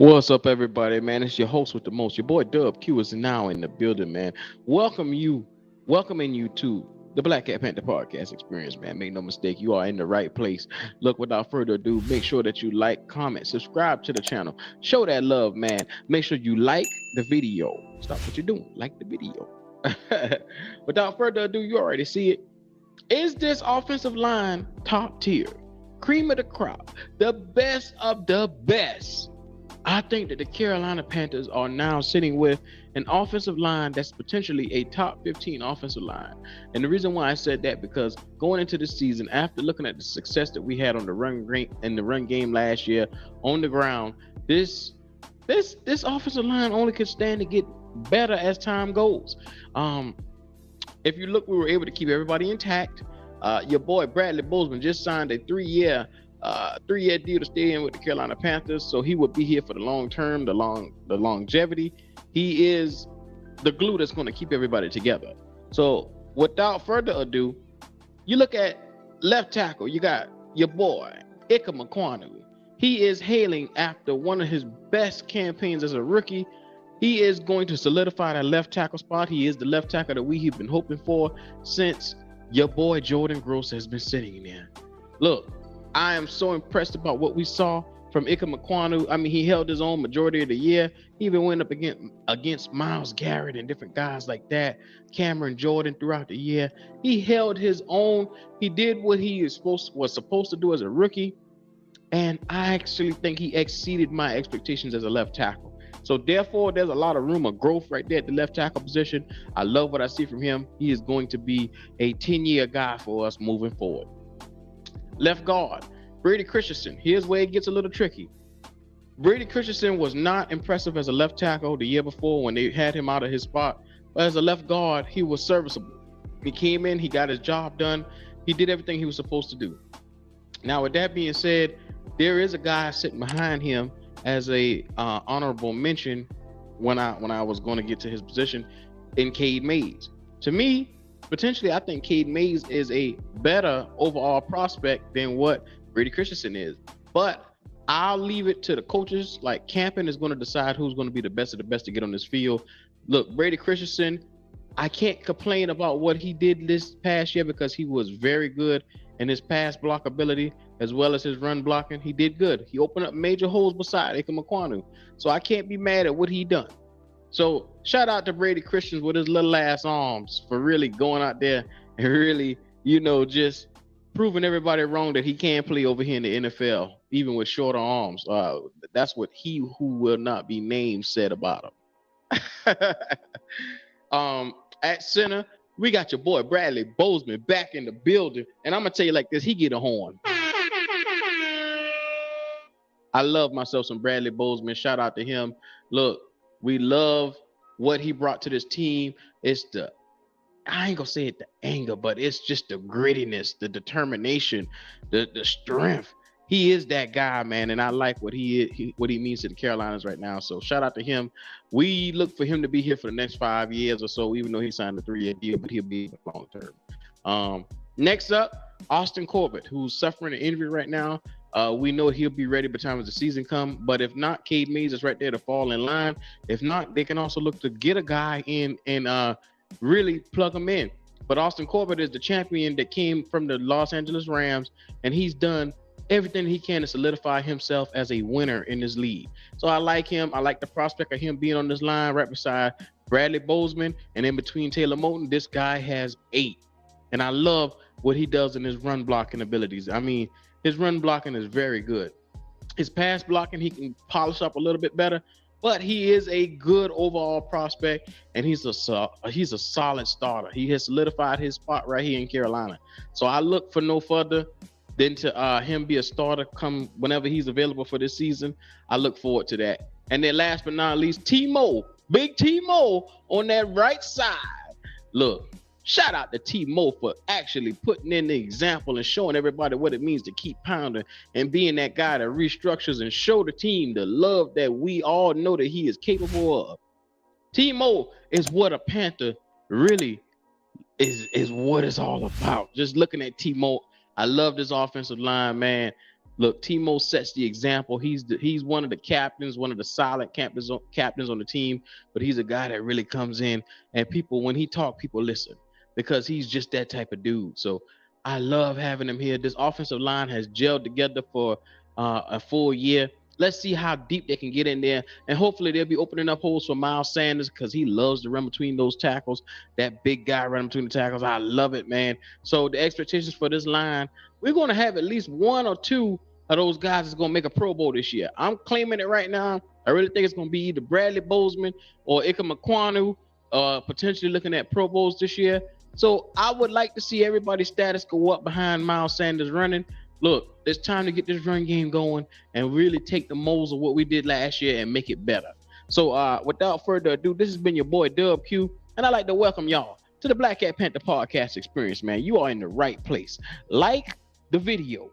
What's up, everybody, man? It's your host with the most. Your boy Dub Q is now in the building, man. Welcoming you to the Black Cat Panther podcast experience, man. Make no mistake, you are in the right place. Look, without further ado, make sure that you like, comment, subscribe to the channel. Show that love, man. Make sure you like the video. Stop what you're doing. Like the video. Without further ado, you already see it. Is this offensive line top tier? Cream of the crop, the best of the best. I think that the Carolina Panthers are now sitting with an offensive line that's potentially a top 15 offensive line. And the reason why I said that, because going into the season, after looking at the success that we had on the run game last year on the ground, this offensive line only could stand to get better as time goes. If you look, we were able to keep everybody intact. Your boy Bradley Bozeman just signed a three-year deal to stay in with the Carolina Panthers, so he would be here for the long term, the longevity. He is the glue that's going to keep everybody together. So without further ado, you look at left tackle. You got your boy 𝐦𝐨𝐬𝐿. He is hailing after one of his best campaigns as a rookie. He is going to solidify that left tackle spot. He is the left tackle that we have been hoping for since your boy Jordan Gross has been sitting there. Look, I am so impressed about what we saw from 𝐦𝐨𝐿. I mean, he held his own majority of the year. He even went up against Myles Garrett and different guys like that, Cameron Jordan throughout the year. He held his own. He did what he was supposed to do as a rookie, and I actually think he exceeded my expectations as a left tackle. So therefore, there's a lot of room of growth right there at the left tackle position. I love what I see from him. He is going to be a 10-year guy for us moving forward. Left guard, Brady Christensen. Here's where it gets a little tricky. Brady Christensen was not impressive as a left tackle the year before when they had him out of his spot. But as a left guard, he was serviceable. He came in, he got his job done. He did everything he was supposed to do. Now, with that being said, there is a guy sitting behind him as a honorable mention when I was going to get to his position in 𝐥𝐤𝐤𝐬. To me, potentially, I think 𝐥𝐤𝐤𝐬 is a better overall prospect than what Brady Christensen is. But I'll leave it to the coaches. Like, Camping is going to decide who's going to be the best of the best to get on this field. Look, Brady Christensen, I can't complain about what he did this past year because he was very good in his pass block ability as well as his run blocking. He did good. He opened up major holes beside 𝐦𝐨𝐿. So I can't be mad at what he done. So shout out to Brady Christians with his little ass arms for really going out there and really, just proving everybody wrong that he can play over here in the NFL, even with shorter arms. That's what he who will not be named said about him. At center, we got your boy Bradley Bozeman back in the building. And I'm going to tell you like this, he get a horn. I love myself some Bradley Bozeman. Shout out to him. Look, we love what he brought to this team. It's I ain't gonna say it the anger, but it's just the grittiness, the determination, the strength. He is that guy, man, and I like what he means to the Carolinas right now. So shout out to him. We look for him to be here for the next 5 years or so, even though he signed a 3-year deal, but he'll be long term. Next up, Austin Corbett, who's suffering an injury right now. We know he'll be ready by the time the season comes, but if not, 𝐥𝐤𝐤𝐬𝐬 is right there to fall in line. If not, they can also look to get a guy in and really plug him in. But Austin Corbett is the champion that came from the Los Angeles Rams, and he's done everything he can to solidify himself as a winner in this league. So I like him. I like the prospect of him being on this line right beside Bradley Bozeman, and in between Taylor Moton. This guy has 8, and I love what he does in his run blocking abilities. I mean, his run blocking is very good. His pass blocking, he can polish up a little bit better, but he is a good overall prospect, and he's a solid starter. He has solidified his spot right here in Carolina. So I look for no further than to him be a starter come whenever he's available for this season. I look forward to that. And then last but not least, Big T-Mo on that right side. Look, shout out to T-Mo for actually putting in the example and showing everybody what it means to keep pounding and being that guy that restructures and show the team the love that we all know that he is capable of. T-Mo is what a Panther really is what it's all about. Just looking at T-Mo, I love this offensive line, man. Look, Timo sets the example. He's one of the captains, one of the solid captains on the team, but he's a guy that really comes in and people, when he talk, people listen because he's just that type of dude. So I love having him here. This offensive line has gelled together for a full year. Let's see how deep they can get in there, and hopefully they'll be opening up holes for Miles Sanders because he loves to run between those tackles. That big guy running between the tackles, I love it, man. So the expectations for this line, we're going to have at least one or two of those guys that's going to make a Pro Bowl this year. I'm claiming it right now. I really think it's going to be either Bradley Bozeman or 𝐦𝐤𝐤𝐿, potentially looking at Pro Bowls this year. So I would like to see everybody's status go up behind Miles Sanders running. Look, it's time to get this run game going and really take the molds of what we did last year and make it better. So without further ado, this has been your boy 𝐥𝐢𝐤𝐞, and I'd like to welcome y'all to the Black Cat Panther Podcast Experience, man. You are in the right place. Like the video.